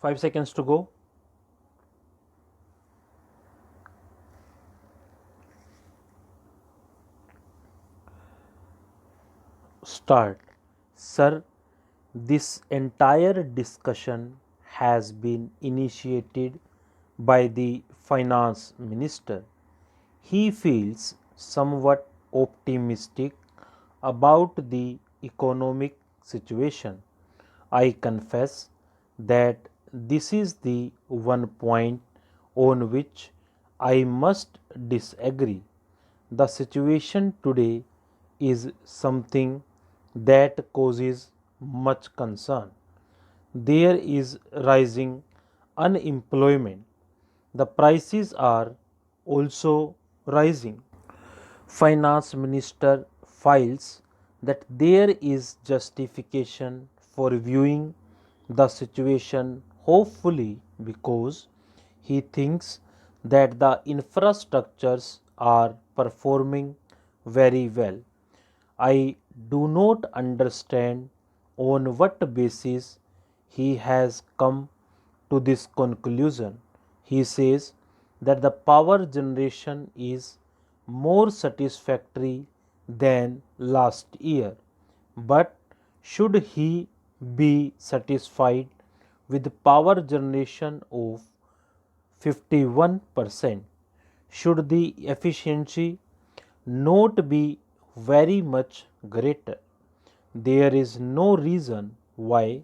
5 seconds to go. Start. Sir, this entire discussion has been initiated by the finance minister. He feels somewhat optimistic about the economic situation. I confess that this is the one point on which I must disagree. The situation today is something that causes much concern. There is rising unemployment. The prices are also rising. Finance minister files that there is justification for viewing the situation hopefully because he thinks that the infrastructures are performing very well. I do not understand on what basis he has come to this conclusion. He says that the power generation is more satisfactory than last year. But should he be satisfied with power generation of 51%? Should the efficiency not be very much greater? There is no reason why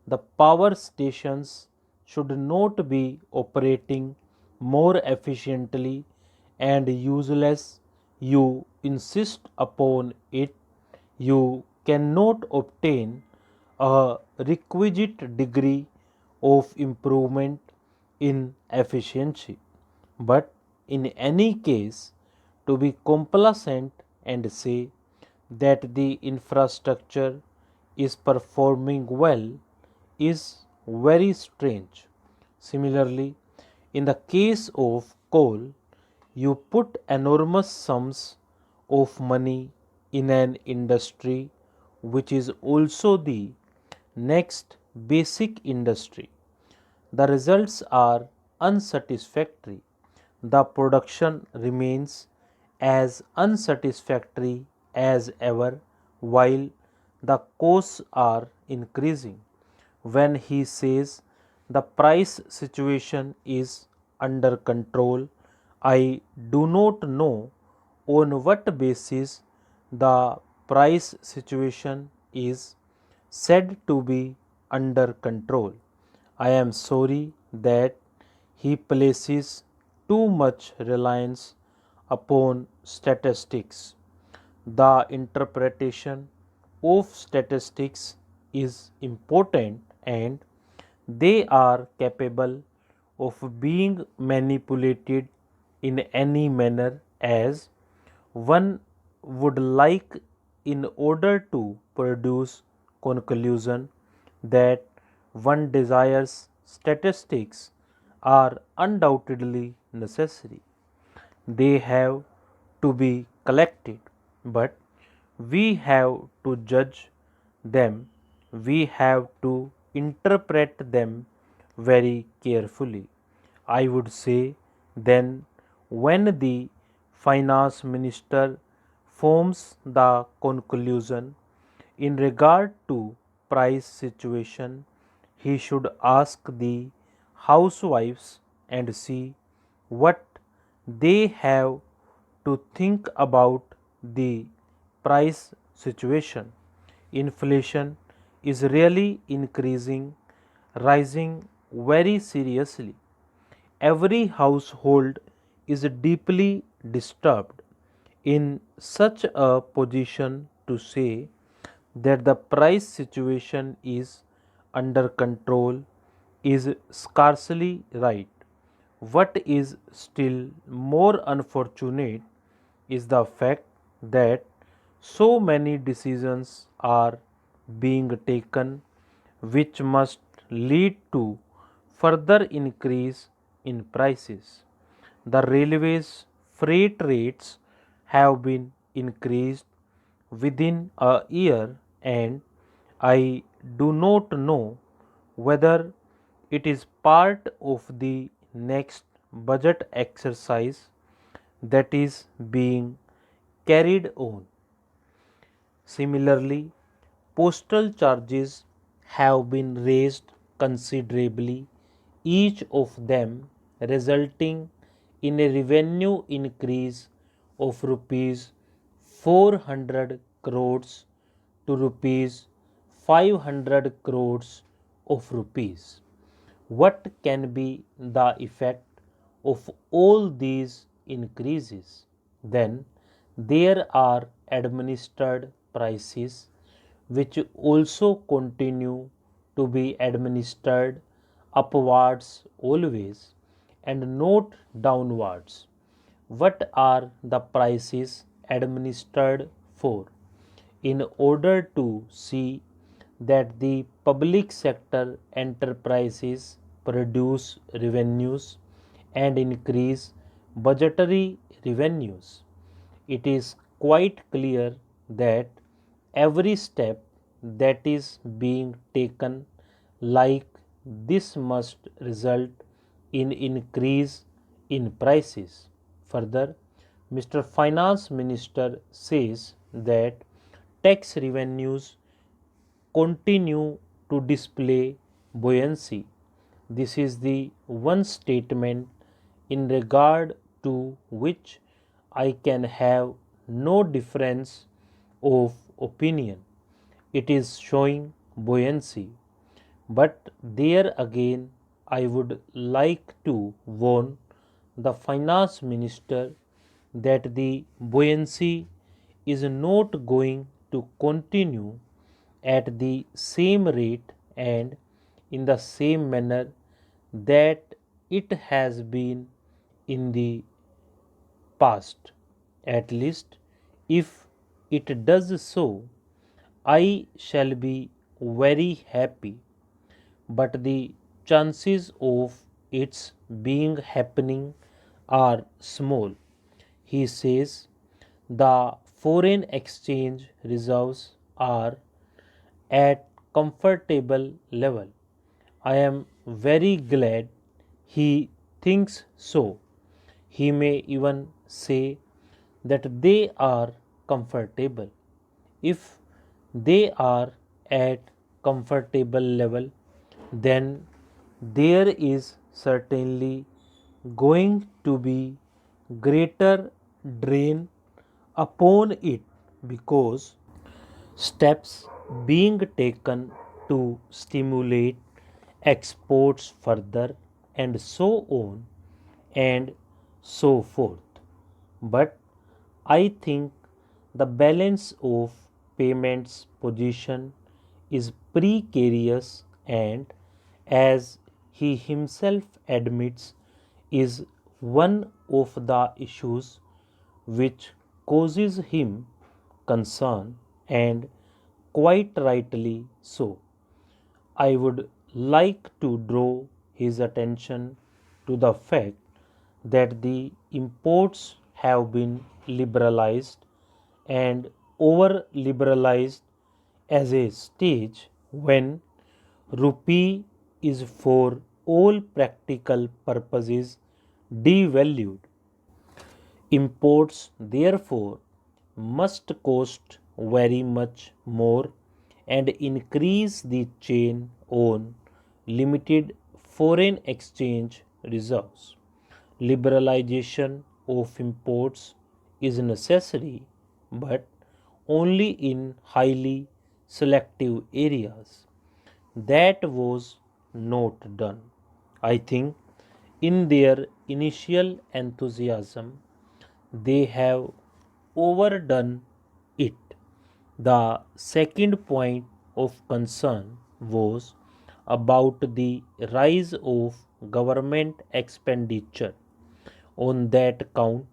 the power stations should not be operating more efficiently and useless. You insist upon it. You cannot obtain a requisite degree of improvement in efficiency. But in any case, to be complacent and say that the infrastructure is performing well is very strange. Similarly, in the case of coal, you put enormous sums of money in an industry which is also the next basic industry. The results are unsatisfactory. The production remains as unsatisfactory as ever while the costs are increasing. When he says the price situation is under control, I do not know on what basis the price situation is said to be under control. I am sorry that he places too much reliance upon statistics. The interpretation of statistics is important and they are capable of being manipulated in any manner as one would like in order to produce conclusion that one desires. Statistics are undoubtedly necessary. They have to be collected, but we have to judge them, we have to interpret them very carefully. I would say then, when the finance minister forms the conclusion in regard to price situation, he should ask the housewives and see what they have to think about the price situation. Inflation is really increasing, rising very seriously. Every household is deeply disturbed. In such a position to say that the price situation is under control is scarcely right. What is still more unfortunate is the fact that so many decisions are being taken which must lead to further increase in prices. The railways freight rates have been increased within a year and I do not know whether It is part of the next budget exercise that is being carried on. Similarly, postal charges have been raised considerably, each of them resulting in a revenue increase of rupees 400 crores to rupees 500 crores of rupees. What can be the effect of all these increases? Then there are administered prices which also continue to be administered upwards always and not downwards. What are the prices administered for? In order to see that the public sector enterprises produce revenues and increase budgetary revenues. It is quite clear that every step that is being taken like this must result in increase in prices. Further, Mr. Finance Minister says that tax revenues continue to display buoyancy. This is the one statement in regard to which I can have no difference of opinion. It is showing buoyancy. But there again, I would like to warn the finance minister that the buoyancy is not going to continue at the same rate and in the same manner that it has been in the past. At least, if it does so, I shall be very happy. But the chances of its being happening are small. He says the foreign exchange reserves are at comfortable level. I am very glad he thinks so. He may even say that they are comfortable. If they are at comfortable level, then there is certainly going to be greater drain upon it because steps being taken to stimulate exports further and so on and so forth. But I think the balance of payments position is precarious and, as he himself admits, is one of the issues which causes him concern, and quite rightly so. I would like to draw his attention to the fact that the imports have been liberalized and over liberalized as a stage when rupee is for all practical purposes devalued. Imports therefore must cost very much more and increase the chain on limited foreign exchange reserves. Liberalization of imports is necessary but only in highly selective areas. That was not done. I think in their initial enthusiasm they have overdone it. The second point of concern was about the rise of government expenditure. On that count,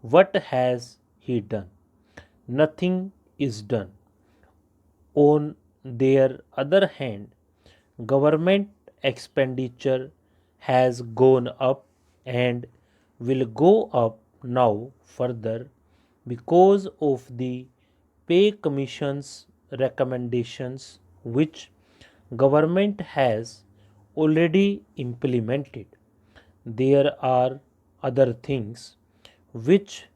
what has he done? Nothing is done. On their other hand, government expenditure has gone up and will go up now further because of the pay commission's recommendations which government has already implemented. There are other things which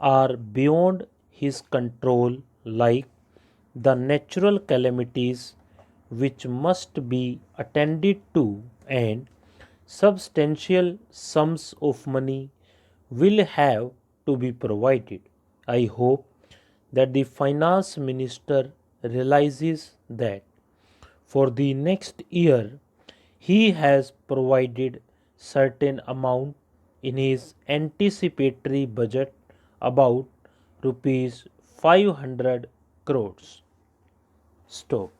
are beyond his control, like the natural calamities which must be attended to, and substantial sums of money will have to be provided. I hope that the finance minister realizes that for the next year he has provided certain amount in his anticipatory budget, about rupees 500 crores. Stop.